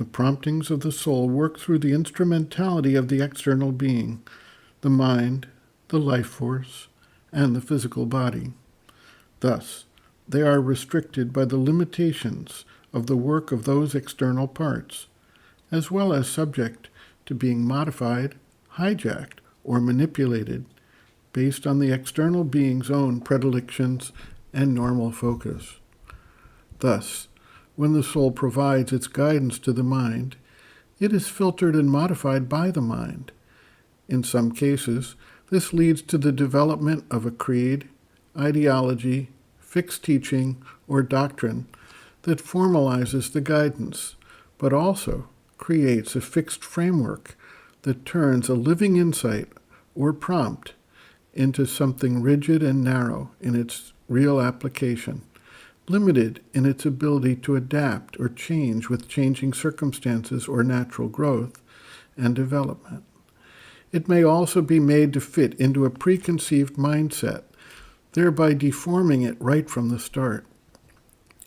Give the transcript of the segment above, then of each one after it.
The promptings of the soul work through the instrumentality of the external being, the mind, the life force, and the physical body. Thus, they are restricted by the limitations of the work of those external parts, as well as subject to being modified, hijacked, or manipulated based on the external being's own predilections and normal focus. Thus, when the soul provides its guidance to the mind, it is filtered and modified by the mind. In some cases, this leads to the development of a creed, ideology, fixed teaching, or doctrine that formalizes the guidance, but also creates a fixed framework that turns a living insight or prompt into something rigid and narrow in its real application, limited in its ability to adapt or change with changing circumstances or natural growth and development. It may also be made to fit into a preconceived mindset, thereby deforming it right from the start.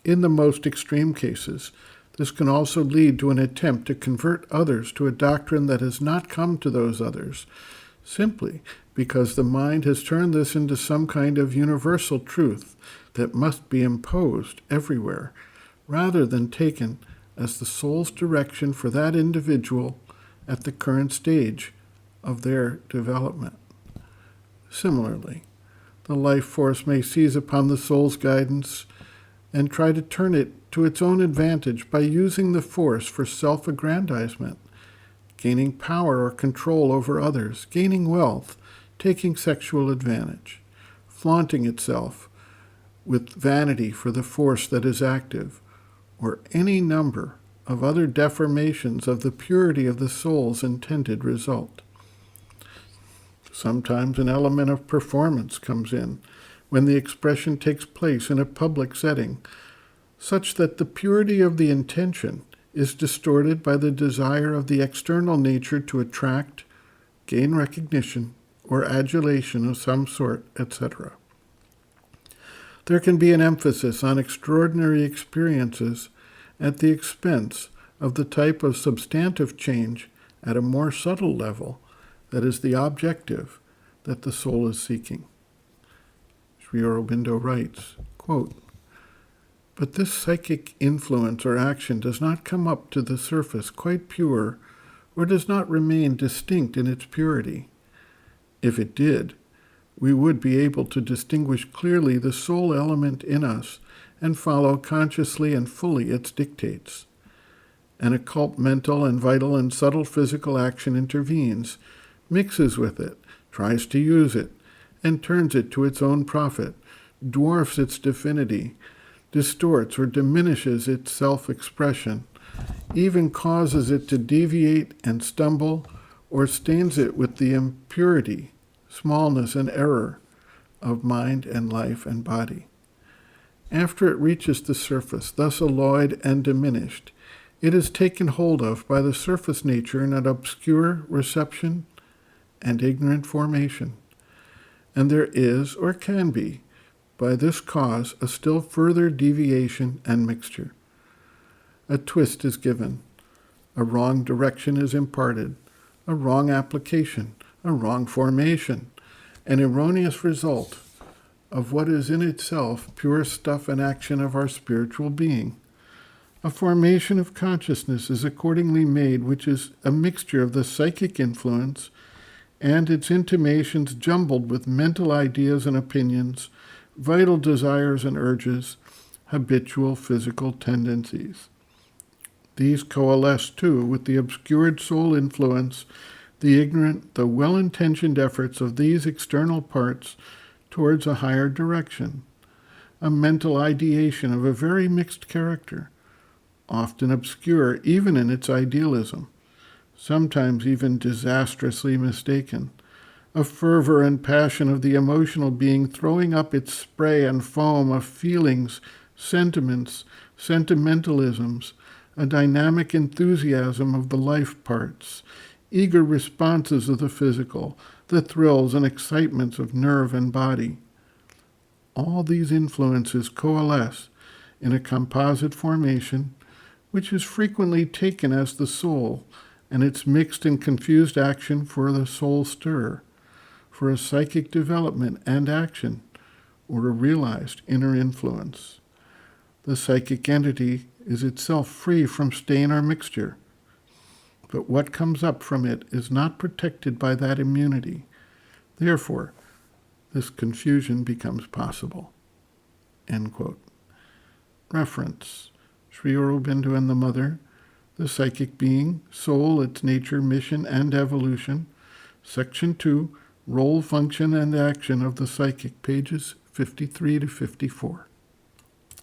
In the most extreme cases, this can also lead to an attempt to convert others to a doctrine that has not come to those others, simply because the mind has turned this into some kind of universal truth that must be imposed everywhere, rather than taken as the soul's direction for that individual at the current stage of their development. Similarly, the life force may seize upon the soul's guidance and try to turn it to its own advantage by using the force for self-aggrandizement, gaining power or control over others, gaining wealth, taking sexual advantage, flaunting itself with vanity for the force that is active, or any number of other deformations of the purity of the soul's intended result. Sometimes an element of performance comes in when the expression takes place in a public setting, such that the purity of the intention is distorted by the desire of the external nature to attract, gain recognition, or adulation of some sort, etc. There can be an emphasis on extraordinary experiences at the expense of the type of substantive change at a more subtle level that is the objective that the soul is seeking. Sri Aurobindo writes, quote, "But this psychic influence or action does not come up to the surface quite pure, or does not remain distinct in its purity. If it did, we would be able to distinguish clearly the soul element in us and follow consciously and fully its dictates. An occult mental and vital and subtle physical action intervenes, mixes with it, tries to use it, and turns it to its own profit, dwarfs its divinity, distorts or diminishes its self-expression, even causes it to deviate and stumble, or stains it with the impurity, smallness, and error of mind and life and body. After it reaches the surface, thus alloyed and diminished, it is taken hold of by the surface nature in an obscure reception and ignorant formation, and there is, or can be, by this cause, a still further deviation and mixture. A twist is given, a wrong direction is imparted, a wrong application, a wrong formation, an erroneous result of what is in itself pure stuff and action of our spiritual being. A formation of consciousness is accordingly made, which is a mixture of the psychic influence and its intimations jumbled with mental ideas and opinions, vital desires and urges, habitual physical tendencies. These coalesce, too, with the obscured soul influence, the ignorant, the well-intentioned efforts of these external parts towards a higher direction, a mental ideation of a very mixed character, often obscure even in its idealism, sometimes even disastrously mistaken, a fervor and passion of the emotional being throwing up its spray and foam of feelings, sentiments, sentimentalisms, a dynamic enthusiasm of the life parts, eager responses of the physical, the thrills and excitements of nerve and body. All these influences coalesce in a composite formation which is frequently taken as the soul, and its mixed and confused action for the soul stir, for a psychic development and action, or a realized inner influence. The psychic entity is itself free from stain or mixture, but what comes up from it is not protected by that immunity. Therefore, this confusion becomes possible." End quote. Reference: Sri Aurobindo and the Mother, The Psychic Being, Soul, Its Nature, Mission, and Evolution, Section 2, Role, Function, and Action of the Psychic, pages 53 to 54.